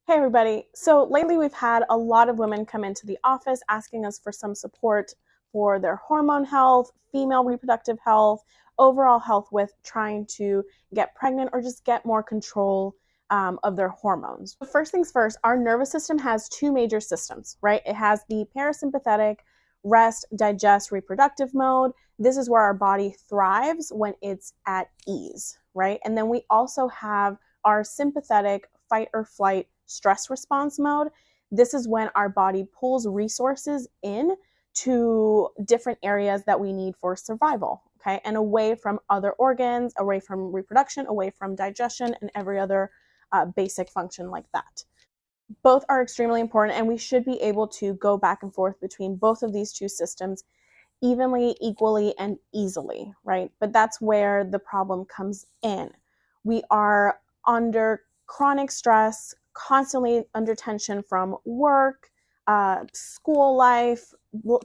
Hey everybody. So lately we've had a lot of women come into the office asking us for some support for their hormone health, female reproductive health, overall health with trying to get pregnant or just get more control of their hormones. First things first, our nervous system has two major systems, right? It has the parasympathetic rest, digest, reproductive mode. This is where our body thrives when it's at ease, right? And then we also have our sympathetic fight or flight stress response mode. This is when our body pulls resources in to different areas that we need for survival, okay? And away from other organs, away from reproduction, away from digestion, and every other basic function like that. Both are extremely important, and we should be able to go back and forth between both of these two systems evenly, equally, and easily, right? But that's where the problem comes in. We are under chronic stress, constantly under tension from work, school life,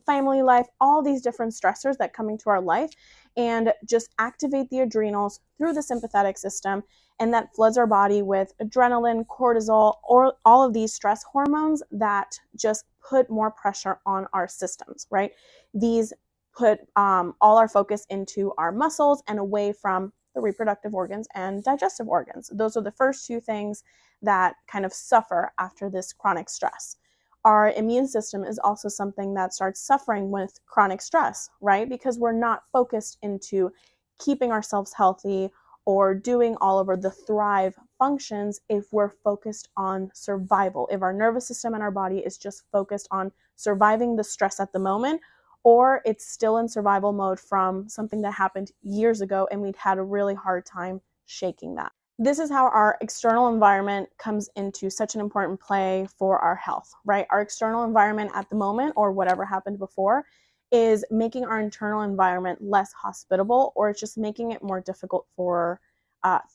family life, all these different stressors that come into our life and just activate the adrenals through the sympathetic system. And that floods our body with adrenaline, cortisol, or all of these stress hormones that just put more pressure on our systems, right? These put all our focus into our muscles and away from the reproductive organs and digestive organs. Those are the first two things that kind of suffer after this chronic stress. Our immune system is also something that starts suffering with chronic stress, right? Because we're not focused into keeping ourselves healthy or doing all of the thrive functions if we're focused on survival. If our nervous system and our body is just focused on surviving the stress at the moment, or it's still in survival mode from something that happened years ago and we'd had a really hard time shaking that. This is how our external environment comes into such an important play for our health, right? Our external environment at the moment, or whatever happened before, is making our internal environment less hospitable, or it's just making it more difficult for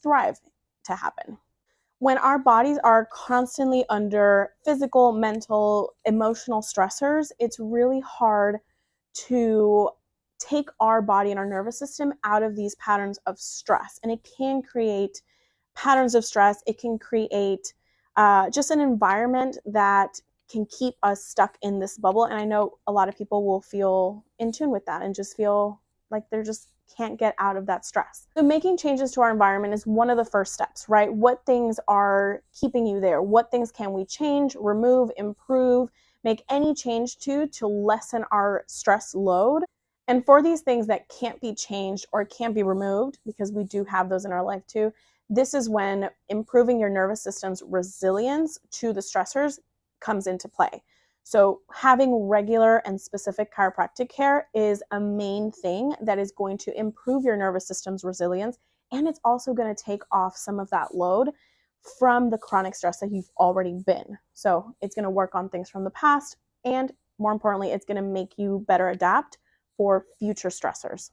thrive to happen. When our bodies are constantly under physical, mental, emotional stressors, it's really hard to take our body and our nervous system out of these patterns of stress. And it can create patterns of stress. It can create just an environment that can keep us stuck in this bubble. And I know a lot of people will feel in tune with that and just feel like they're just can't get out of that stress. So making changes to our environment is one of the first steps, right? What things are keeping you there? What things can we change, remove, improve, make any change to lessen our stress load? And for these things that can't be changed or can't be removed, because we do have those in our life too, this is when improving your nervous system's resilience to the stressors comes into play. So having regular and specific chiropractic care is a main thing that is going to improve your nervous system's resilience, and it's also going to take off some of that load from the chronic stress that you've already been. So it's going to work on things from the past, and more importantly, it's going to make you better adapt for future stressors.